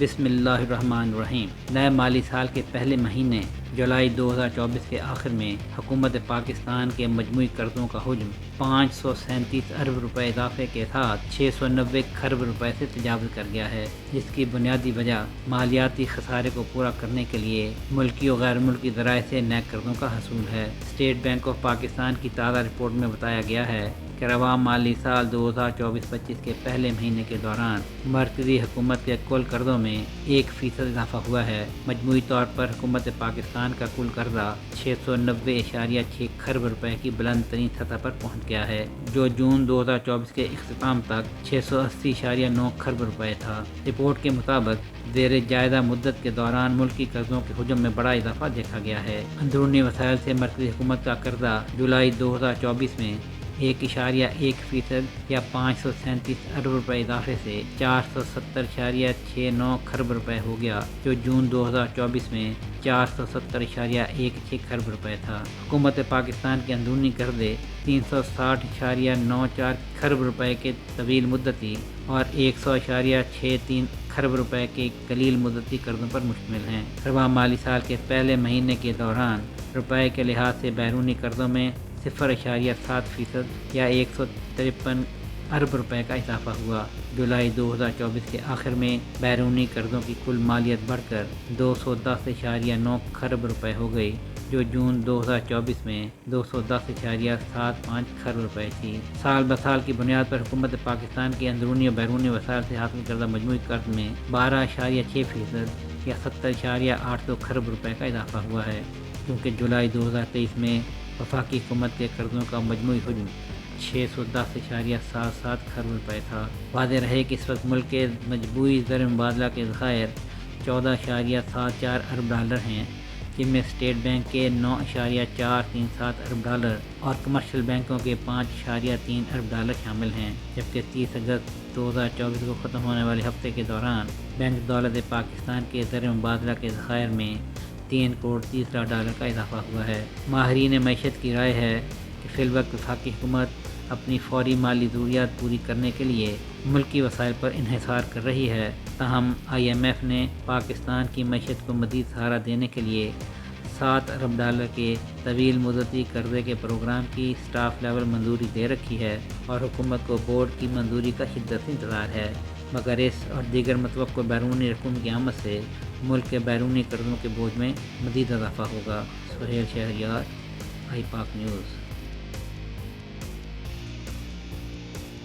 بسم اللہ الرحمن الرحیم۔ نئے مالی سال کے پہلے مہینے جولائی 2024 کے آخر میں حکومت پاکستان کے مجموعی قرضوں کا حجم 537 ارب روپے اضافے کے ساتھ 690 کھرب روپے سے تجاوز کر گیا ہے، جس کی بنیادی وجہ مالیاتی خسارے کو پورا کرنے کے لیے ملکی و غیر ملکی ذرائع سے نئے قرضوں کا حصول ہے۔ اسٹیٹ بینک آف پاکستان کی تازہ رپورٹ میں بتایا گیا ہے کہ رواں مالی سال 2024-25 کے پہلے مہینے کے دوران مرکزی حکومت کے کل قرضوں میں 1% اضافہ ہوا ہے۔ مجموعی طور پر حکومت پاکستان کا کل قرضہ 690.6 کھرب روپے کی بلند ترین سطح پر پہنچ گیا ہے، جو جون 2024 کے اختتام تک 680.9 کھرب روپے تھا۔ رپورٹ کے مطابق زیر جائزہ مدت کے دوران ملکی قرضوں کے حجم میں بڑا اضافہ دیکھا گیا ہے۔ اندرونی وسائل سے مرکزی حکومت کا قرضہ جولائی 2024 میں 1.1% یا 537 ارب روپے اضافے سے 470.69 کھرب روپے ہو گیا، جو جون 2024 میں 470.16 کھرب روپے تھا۔ حکومت پاکستان کے اندرونی قرضے 360.94 کھرب روپے کے طویل مدتی اور 100.63 کھرب روپے کے قلیل مدتی قرضوں پر مشتمل ہیں۔ رواں مالی سال کے پہلے مہینے کے دوران روپے کے لحاظ سے بیرونی قرضوں میں 0.7% یا 153 ارب روپے کا اضافہ ہوا۔ جولائی 2024 کے آخر میں بیرونی قرضوں کی کل مالیت بڑھ کر 210.9 کھرب روپے ہو گئی، جو جون 2024 میں 210.75 کھرب روپے تھی۔ سال بسال کی بنیاد پر حکومت پاکستان کے اندرونی اور بیرونی وسائل سے حاصل کردہ مجموعی قرض میں 12.6% یا 70.8 کھرب روپے کا اضافہ ہوا ہے، کیونکہ جولائی 2023 میں وفاقی حکومت کے قرضوں کا مجموعی حجم 610.77 کھرب روپے تھا۔ واضح رہے کہ اس وقت ملک کے مجموعی زر مبادلہ کے ذخائر 14.74 ارب ڈالر ہیں، جن میں اسٹیٹ بینک کے 9.437 ارب ڈالر اور کمرشل بینکوں کے 5.3 ارب ڈالر شامل ہیں، جبکہ 30 اگست 2024 کو ختم ہونے والے ہفتے کے دوران بینک دولت پاکستان کے زر مبادلہ کے ذخائر میں 3 کروڑ 30 لاکھ ڈالر کا اضافہ ہوا ہے۔ ماہرین معیشت کی رائے ہے کہ فی الوقت وفاقی حکومت اپنی فوری مالی ضروریات پوری کرنے کے لیے ملکی وسائل پر انحصار کر رہی ہے، تاہم IMF نے پاکستان کی معیشت کو مزید سہارا دینے کے لیے 7 ارب ڈالر کے طویل مدتی قرضے کے پروگرام کی اسٹاف لیول منظوری دے رکھی ہے اور حکومت کو بورڈ کی منظوری کا شدت سے انتظار ہے، مگر اس اور دیگر متوقع بیرونی رقوم کی آمد سے ملک کے بیرونی قرضوں کے بوجھ میں مزید اضافہ ہوگا۔ سہیل شہریار، آئی پاک نیوز۔